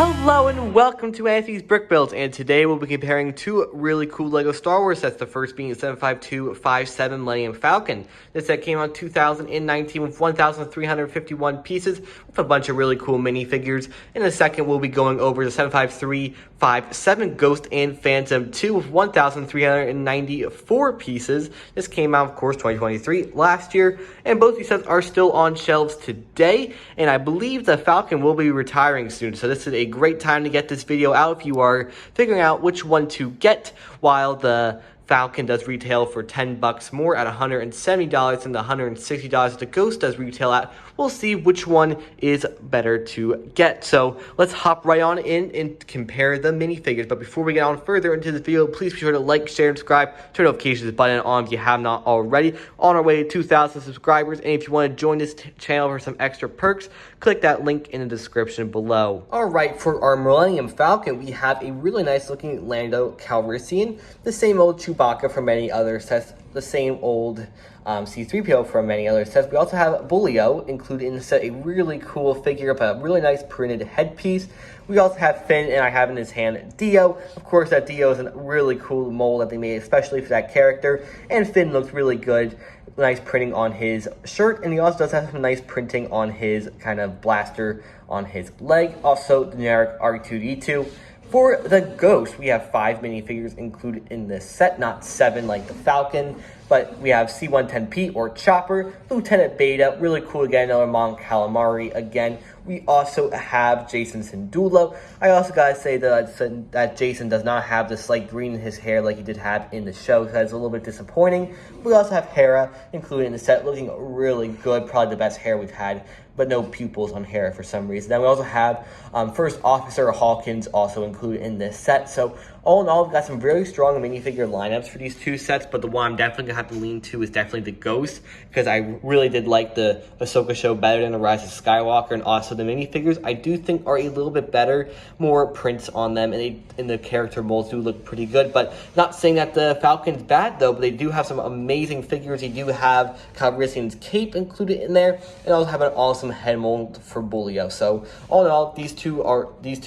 Hello and welcome to Anthony's Brick Builds, and today we'll be comparing two really cool LEGO Star Wars sets. The first being the 75257 Millennium Falcon. This set came out in 2019 with 1,351 pieces with a bunch of really cool minifigures. In the second, we'll be going over the 75357 Ghost and Phantom 2 with 1,394 pieces. This came out, of course, 2023 last year, and both these sets are still on shelves today, and I believe the Falcon will be retiring soon, so this is a great time to get this video out if you are figuring out which one to get. While the Falcon does retail for $10 more at $170 and the $160 the Ghost does retail at. We'll see which one is better to get. So let's hop right on in and compare the minifigures. But before we get on further into this video, please be sure to like, share, and subscribe. Turn notifications button on if you have not already. On our way to 2,000 subscribers. And if you want to join this channel for some extra perks, click that link in the description below. Alright, for our Millennium Falcon, we have a really nice looking Lando Calrissian. The same old Chewbacca from many other sets, the same old C-3PO from many other sets. We also have Bulio included in the set, a really cool figure of a really nice printed headpiece. We also have Finn, and I have in his hand Dio. Of course, that Dio is a really cool mold that they made especially for that character, and Finn looks really good. Nice printing on his shirt, and he also does have some nice printing on his kind of blaster on his leg. Also, the generic R2-D2. For the Ghost, we have 5 minifigures included in this set, not 7 like the Falcon, but we have C-110P or Chopper, Lieutenant Beta, really cool to get another Mon Calamari again. We also have Jason Syndulla. I also gotta say that Jason does not have the slight green in his hair like he did have in the show, so that's a little bit disappointing. We also have Hera included in the set, looking really good, probably the best hair we've had, but no pupils on Hera for some reason. Then we also have First Officer Hawkins also included in this set. So all in all, we've got some very strong minifigure lineups for these two sets, but the one I'm definitely going to have to lean to is definitely the Ghost, because I really did like the Ahsoka show better than the Rise of Skywalker, and also the minifigures I do think are a little bit better, more prints on them, and the character molds do look pretty good. But not saying that the Falcon's bad though, but they do have some amazing figures. They do have Calrissian's cape included in there, and also have an awesome head mold for Bulio. So all in all, these two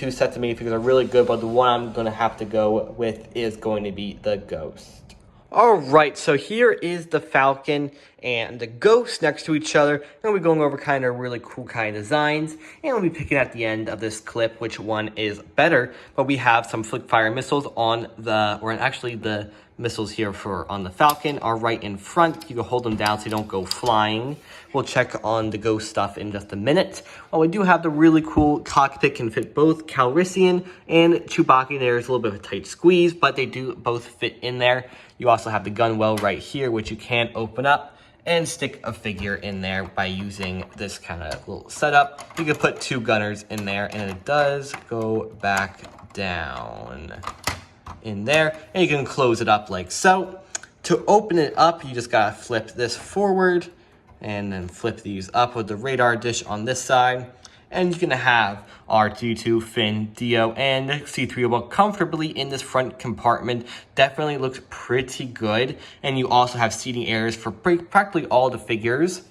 sets of minifigures are really good, but the one I'm going to have to go with is going to be the Ghost. Alright, so here is the Falcon and the Ghost next to each other, and we'll be going over kind of really cool kind of designs, and we'll be picking at the end of this clip which one is better. But we have some flick fire missiles on the missiles here on the Falcon are right in front. You can hold them down so you don't go flying. We'll check on the Ghost stuff in just a minute. Well, we do have the really cool cockpit, can fit both Calrissian and Chewbacca. There's a little bit of a tight squeeze, but they do both fit in there. You also have the gun well right here, which you can open up and stick a figure in there by using this kind of little setup. You can put 2 gunners in there, and it does go back down in there, and you can close it up like so. To open it up, you just gotta flip this forward and then flip these up with the radar dish on this side, and you can have R2-D2, Finn, Dio, and C-3PO comfortably in this front compartment. Definitely looks pretty good, and you also have seating areas for practically all the figures.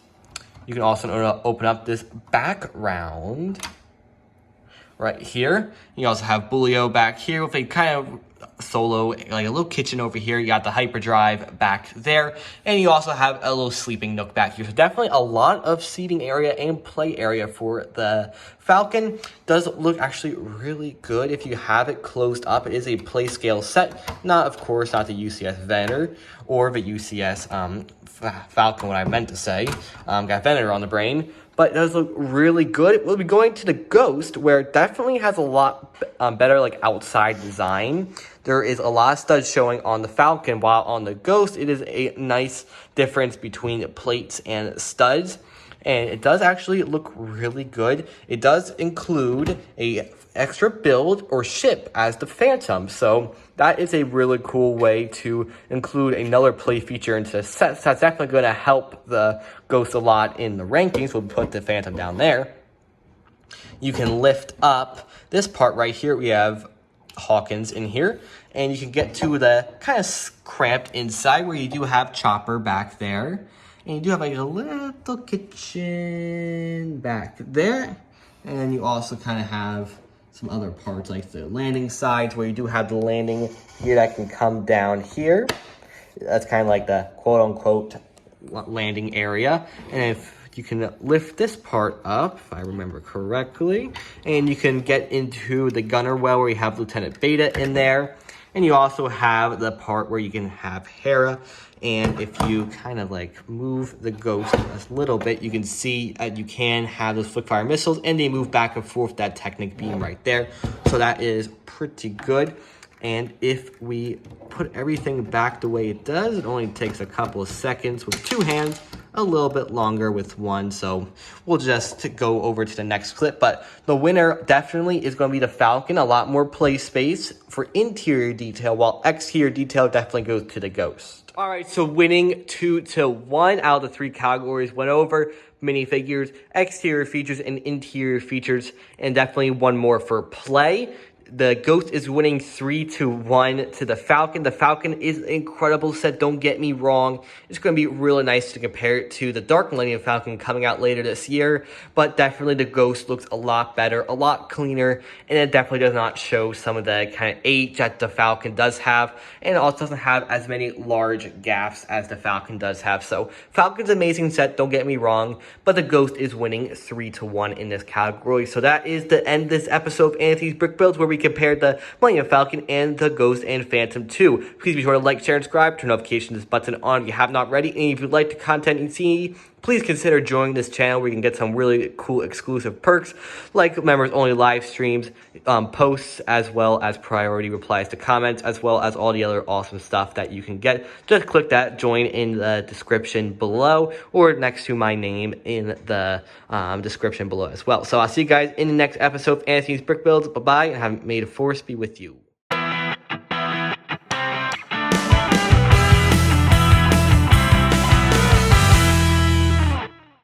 You can also open up this background right here. You also have Bulio back here with a kind of solo, like a little kitchen over here. You got the hyperdrive back there, and you also have a little sleeping nook back here. So definitely a lot of seating area and play area for the Falcon. Does look actually really good if you have it closed up. It is a play scale set, not the UCS Venator or the UCS Falcon, what I meant to say. Got Venator on the brain. But it does look really good. We'll be going to the Ghost, where it definitely has a lot better like outside design. There is a lot of studs showing on the Falcon, while on the Ghost, it is a nice difference between plates and studs. And it does actually look really good. It does include a extra build or ship as the Phantom. So that is a really cool way to include another play feature into the set. So that's definitely going to help the Ghost a lot in the rankings. We'll put the Phantom down there. You can lift up this part right here. We have Hawkins in here, and you can get to the kind of cramped inside where you do have Chopper back there. And you do have like a little kitchen back there. And then you also kind of have some other parts like the landing sides where you do have the landing here that can come down here. That's kind of like the quote-unquote landing area. And if you can lift this part up, if I remember correctly, and you can get into the gunner well where you have Lieutenant Beta in there. And you also have the part where you can have Hera. And if you kind of like move the Ghost a little bit, you can see you can have those flick fire missiles, and they move back and forth, that Technic beam right there. So that is pretty good. And if we put everything back the way it does, it only takes a couple of seconds with two hands, a little bit longer with one. So we'll just go over to the next clip. But the winner definitely is going to be the Falcon. A lot more play space for interior detail, while exterior detail definitely goes to the Ghost. All right, so winning 2-1 out of the 3 categories went over minifigures, exterior features, and interior features, and definitely one more for play. The Ghost is winning 3-1 to the Falcon. The Falcon is an incredible set, don't get me wrong. It's going to be really nice to compare it to the Dark Millennium Falcon coming out later this year. But definitely the Ghost looks a lot better, a lot cleaner. And it definitely does not show some of the kind of age that the Falcon does have. And it also doesn't have as many large gaps as the Falcon does have. So Falcon's an amazing set, don't get me wrong. But the Ghost is winning 3-1 in this category. So that is the end of this episode of Anthony's Brick Builds, where we compared the Millennium Falcon and the Ghost and Phantom 2. Please be sure to like, share, and subscribe. Turn notifications button on if you have not already. And if you'd like the content you see, please consider joining this channel where you can get some really cool exclusive perks like members only live streams, posts, as well as priority replies to comments, as well as all the other awesome stuff that you can get. Just click that join in the description below, or next to my name in the description below as well. So I'll see you guys in the next episode of Anthony's Brick Builds. Bye bye, and may the force be with you.